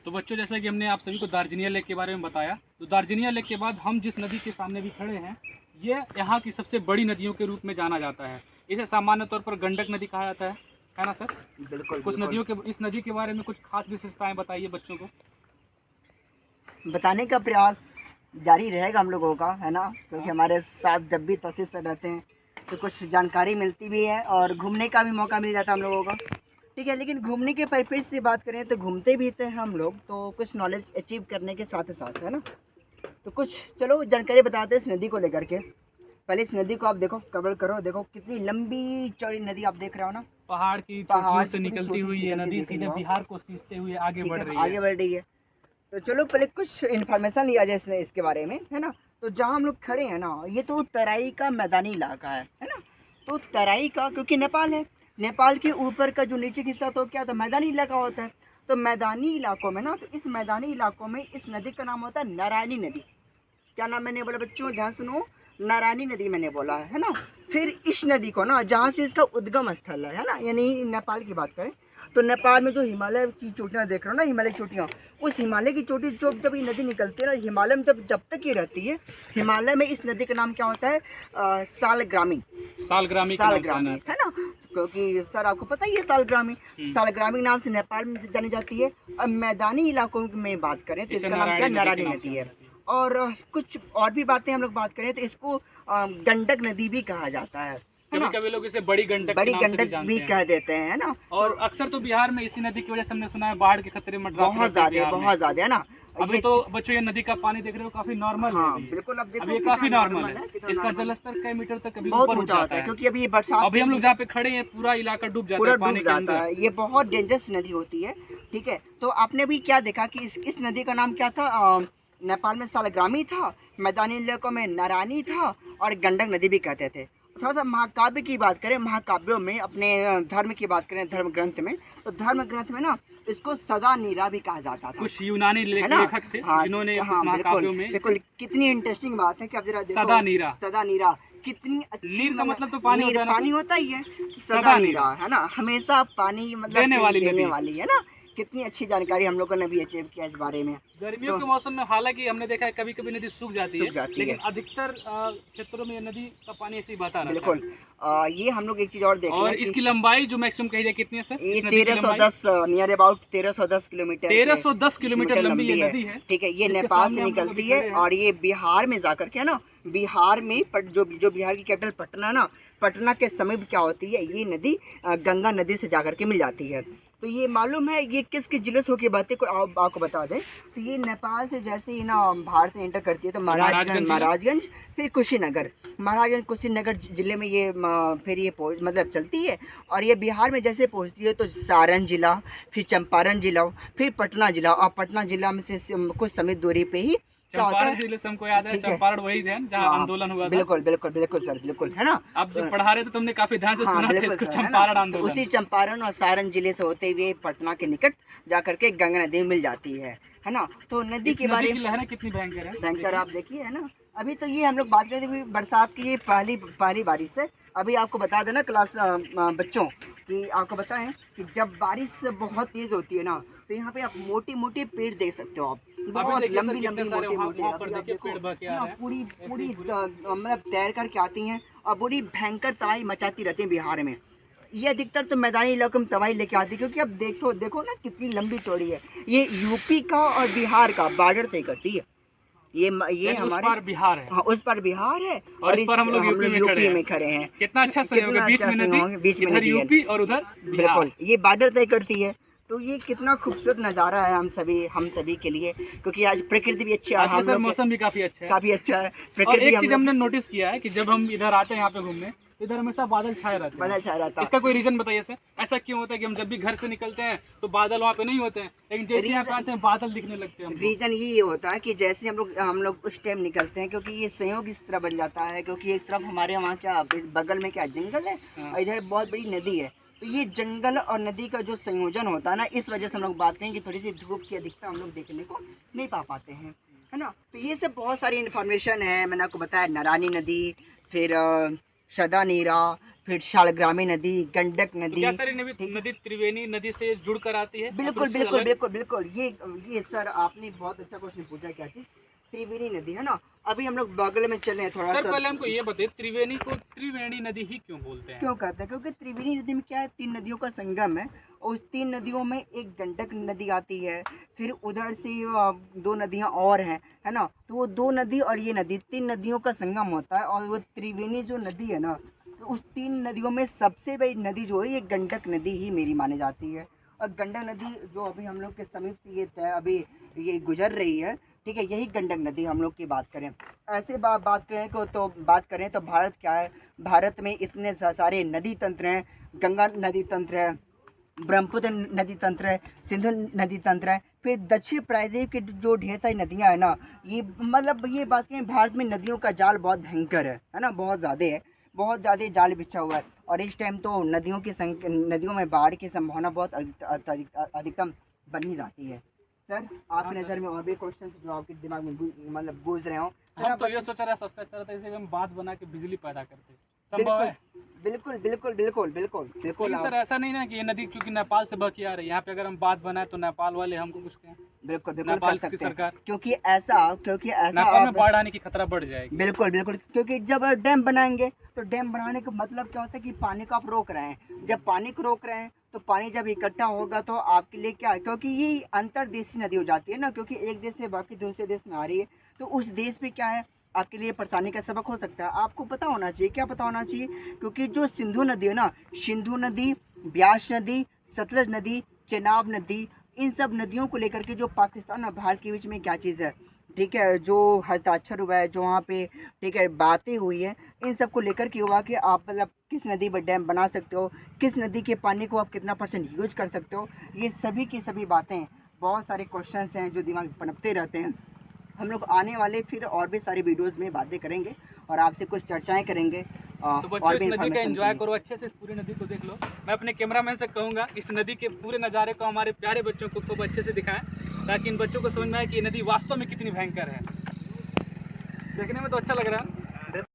तो बच्चों, जैसा कि हमने आप सभी को दार्जिलिंग लेक के बारे में बताया, तो दार्जिलिंग लेक के बाद हम जिस नदी के सामने भी खड़े हैं, ये यहाँ की सबसे बड़ी नदियों के रूप में जाना जाता है। इसे सामान्य तौर पर गंडक नदी कहा जाता है ना सर? बिल्कुल। कुछ नदियों के, इस नदी के बारे में कुछ खास विशेषताएं बताइए बच्चों को। बताने का प्रयास जारी रहेगा हम लोगों का, है ना, क्योंकि हमारे साथ जब भी तौसीफ सर रहते हैं तो कुछ जानकारी मिलती भी है और घूमने का भी मौका मिल जाता है हम लोगों का। ठीक है, लेकिन घूमने के पर्पज़ से बात करें तो घूमते भी थे हम लोग, तो कुछ नॉलेज अचीव करने के साथ साथ, है ना। तो कुछ चलो जानकारी बताते हैं इस नदी को लेकर के। पहले इस नदी को आप देखो, कवर करो, देखो कितनी लंबी चौड़ी नदी आप देख रहे हो ना। पहाड़ की चोटियों से निकलती हुई ये नदी सीधे बिहार को सींचते हुए आगे बढ़ रही है। तो चलो पहले कुछ इन्फॉर्मेशन लिया जाए इसके बारे में, है ना। तो जहाँ हम लोग खड़े हैं ना, ये तो तराई का मैदानी इलाका है ना। तो तराई का, क्योंकि नेपाल है, नेपाल के ऊपर का जो नीचे हिस्सा तो क्या होता है, मैदानी इलाका होता है। तो मैदानी इलाकों में ना, तो इस मैदानी इलाकों में इस नदी का नाम होता है नारायणी नदी। क्या नाम मैंने बोला बच्चों, ध्यान सुनो, नारायणी नदी मैंने बोला है ना। फिर इस नदी को ना, जहाँ से इसका उद्गम स्थल है ना, यानी नेपाल की बात करें तो नेपाल में जो हिमालय की चोटियाँ देख रहे हो ना, हिमालय चोटियाँ, उस हिमालय की चोटी जो जब ये नदी निकलती है ना, हिमालय में जब तक ये रहती है, हिमालय में इस नदी का नाम क्या होता है, सालग्रामी है ना। क्योंकि सर आपको पता ही है सालग्रामी नाम से नेपाल में जानी जाती है। अब मैदानी इलाकों में बात करें तो इसका नाम क्या, नारायणी नदी है। और कुछ और भी बातें हम लोग बात करें तो इसको गंडक नदी भी कहा जाता है ना। कभी लोग इसे बड़ी गंडक भी कह देते हैं ना। और अक्सर तो बिहार में इसी नदी की वजह से हमने सुना है बाढ़ के खतरे में बहुत ज्यादा है ना। अभी तो बच्चों ये नदी का पानी देख रहे हो काफी नॉर्मल है। बिल्कुल, अब देखो ये काफी नॉर्मल है। इसका जलस्तर कई मीटर तक कभी बहुत ऊपर ऊंचा होता है, क्योंकि अभी ये बरसात, अभी हम लोग जहाँ पे खड़े हैं पूरा इलाका डूब जाता है। ये बहुत डेंजरस नदी होती है। ठीक है, तो आपने भी क्या देखा कि इस नदी का नाम क्या था, नेपाल में सालग्रामी था, मैदानी इलाकों में नारायणी था और गंडक नदी भी कहते थे। थोड़ा सा महाकाव्य की बात करें, महाकाव्यों में अपने धर्म की बात करें, धर्म ग्रंथ में, तो धर्म ग्रंथ में ना इसको सदा नीरा भी कहा जाता था। कुछ यूनानी लेखक थे जिन्होंने महाकाव्यों में, बिल्कुल। कितनी इंटरेस्टिंग बात है कि आप जरा देखो, सदा नीरा कितनी अच्छी, नीर का मतलब तो पानी होता ही है। सदा नीरा है ना, हमेशा पानी मतलब देने वाली है ना। कितनी अच्छी जानकारी हम लोगों ने भी अचीव किया इस बारे में। गर्मियों के मौसम में हालांकि हमने देखा है कभी कभी नदी सूख जाती है, लेकिन अधिकतर क्षेत्रों में नदी का पानी ऐसे ही बहता रहता है। बिल्कुल। ये हम लोग एक चीज और देख रहे हैं, और इसकी लंबाई जो मैक्सिमम कही जाए कितनी है सर? ये 1310 नियर अबाउट 1310 किलोमीटर 1310 किलोमीटर लंबी ये नदी है। ठीक है, ये नेपाल से निकलती है और ये बिहार में जाकर के ना, बिहार में जो बिहार की कैपिटल पटना ना, पटना के समीप क्या होती है, ये नदी गंगा नदी से जाकर के मिल जाती है। तो ये मालूम है ये किस जिले से होकर बहती है, आपको बता दें तो ये नेपाल से जैसे ही ना भारत में एंटर करती है तो महाराजगंज, फिर कुशीनगर जिले में ये फिर ये मतलब चलती है और ये बिहार में जैसे पहुंचती है तो सारण जिला, फिर चंपारण जिला, फिर पटना जिला, और पटना जिला में से कुछ समय दूरी पे ही चंपारण जिले से हमको याद है, चंपारण वही है जहाँ आंदोलन हुआ था। बिल्कुल सर, बिल्कुल, है ना। आप जब पढ़ा रहे थे तुमने काफी ध्यान से सुना था इसको, चंपारण आंदोलन। उसी चंपारण और सारण जिले से होते हुए पटना के निकट जाकर के गंगा नदी में मिल जाती है ना। तो नदी के बारे में लहरें कितनी भयंकर आप देखिए, है ना। अभी तो ये हम लोग बात करते थे बरसात की, ये पहली बारिश है। अभी आपको बता देना क्लास बच्चों कि आपको बताएं कि जब बारिश बहुत तेज होती है ना, तो यहाँ पे आप मोटे पेड़ देख सकते हो। आप बहुत लंबी मोटे पूरी मतलब तैर करके आती हैं और बड़ी भयंकर तबाही मचाती रहती है बिहार में। ये अधिकतर तो मैदानी इलाकों में तबाही लेके आती है, क्योंकि अब देखो ना कितनी लंबी चौड़ी है। ये यूपी का और बिहार का बॉर्डर तय करती है। ये हमारे उस बिहार है, हाँ, उस पर बिहार है और इस पर हम लोग यूपी में खड़े हैं। कितना अच्छा सहयोग है, बीच में नदी, यूपी और उधर बिल्कुल ये बॉर्डर तय करती है। तो ये कितना खूबसूरत नज़ारा है हम सभी के लिए, क्योंकि आज प्रकृति भी अच्छी है, सर मौसम भी काफी अच्छा है। और एक चीज हमने नोटिस किया है कि जब हम इधर आते हैं यहाँ पे घूमने, इधर हमेशा बादल छाए रहते हैं। इसका कोई रीजन बताइए सर, ऐसा क्यों होता है कि हम जब भी घर से निकलते हैं तो बादल वहाँ पे नहीं होते हैं, लेकिन जैसे यहाँ पे आते हैं बादल दिखने लगते हैं? रीजन ये होता है कि जैसे हम लोग उस टाइम निकलते हैं, क्योंकि ये संयोग इस तरह बन जाता है, क्योंकि एक तरफ हमारे वहाँ क्या बगल में क्या जंगल है और इधर बहुत बड़ी नदी है। तो ये जंगल और नदी का जो संयोजन होता है ना, इस वजह से हम लोग बात करें कि थोड़ी सी धूप की अधिकता हम लोग देखने को नहीं पा पाते हैं, है ना। तो ये सब बहुत सारी इन्फॉर्मेशन है। मैंने आपको बताया नारायणी नदी, फिर सदा नीरा, फिर शालग्रामी नदी, गंडक तो नदी। क्या सर नदी त्रिवेणी नदी से जुड़ कर आती है? बिल्कुल बिल्कुल बिल्कुल बिल्कुल, ये सर आपने बहुत अच्छा क्वेश्चन पूछा। क्या चीज़? त्रिवेणी नदी, है ना। अभी हम लोग बगल में चले हैं थोड़ा सर सा। पहले हमको ये बताइए, त्रिवेणी को त्रिवेणी नदी ही क्यों बोलते हैं? क्यों कहते हैं? क्योंकि त्रिवेणी नदी में क्या है, 3 नदियों का संगम है, और उस 3 नदियों में एक गंडक नदी आती है, फिर उधर से 2 नदियां और हैं, है ना। तो वो 2 नदी और ये नदी, 3 नदियों का संगम होता है। और वो त्रिवेणी जो नदी है ना, तो उस 3 नदियों में सबसे बड़ी नदी जो है ये गंडक नदी ही मेरी मानी जाती है। और गंडक नदी जो अभी हम लोग के समीप से ये अभी ये गुजर रही है, ठीक है, यही गंडक नदी। हम लोग की बात करें, ऐसे बात करें तो भारत क्या है, भारत में इतने सारे नदी तंत्र हैं। गंगा नदी तंत्र है, ब्रह्मपुत्र नदी तंत्र है, सिंधु नदी तंत्र है, फिर दक्षिण प्रायद्वीप की जो ढेर सारी नदियां हैं ना, ये मतलब ये बात करें, भारत में नदियों का जाल बहुत भयंकर है ना, बहुत ज़्यादा है, बहुत ज़्यादा जाल बिछा हुआ है। और इस टाइम तो नदियों में बाढ़ की संभावना बहुत अधिकतम बनी जाती है। सर आपकी नज़र में और भी क्वेश्चन जो आपके दिमाग में मतलब गूंज रहे हो? हम तो ये सोच रहे हैं सबसे अच्छा रहता है इसे हम बांध बना के बिजली पैदा करते हैं, संभव है? बिल्कुल बिल्कुल बिल्कुल बिल्कुल बिल्कुल। सर ऐसा नहीं ना कि ये नदी क्योंकि नेपाल से बह के आ रही है, यहाँ पे अगर हम बांध बनाए तो नेपाल वाले हमको कुछ कहें? बिल्कुल बिल्कुल नेपाल कर की सकते हैं, सरकार, क्योंकि ऐसा नेपाल में बाढ़ आने की खतरा बढ़ जाएगी। बिल्कुल बिल्कुल, क्योंकि जब डैम बनाएंगे तो डैम बनाने का मतलब क्या होता है कि पानी को आप रोक रहे हैं। जब पानी को रोक रहे हैं तो पानी जब इकट्ठा होगा तो आपके लिए क्या है, क्योंकि ये अंतर्देशीय नदी हो जाती है ना, क्योंकि एक देश से बाकी दूसरे देश में आ रही है, तो उस देश पे क्या है आपके लिए परेशानी का सबक हो सकता है। आपको पता होना चाहिए, क्या पता होना चाहिए, क्योंकि जो सिंधु नदी है ना, सिंधु नदी, ब्यास नदी, सतलज नदी, चेनाब नदी, इन सब नदियों को लेकर के जो पाकिस्तान और भारत के बीच में क्या चीज़ है, ठीक है, जो हस्ताक्षर हुआ है, जो वहाँ पे ठीक है बातें हुई है, इन सब को लेकर के हुआ कि आप मतलब किस नदी पर डैम बना सकते हो, किस नदी के पानी को आप कितना % यूज कर सकते हो, ये सभी की सभी बातें, बहुत सारे क्वेश्चंस हैं जो दिमाग में पनपते रहते हैं। हम लोग आने वाले फिर और भी सारी वीडियोस में बातें करेंगे और आपसे कुछ चर्चाएं करेंगे। तो बच्चों इस नदी का एंजॉय करो, अच्छे से इस पूरी नदी को देख लो। मैं अपने कैमरामैन से कहूँगा इस नदी के पूरे नज़ारे को हमारे प्यारे बच्चों को खूब अच्छे से दिखाएं, ताकि इन बच्चों को समझ में आए कि ये नदी वास्तव में कितनी भयंकर है। देखने में तो अच्छा लग रहा है।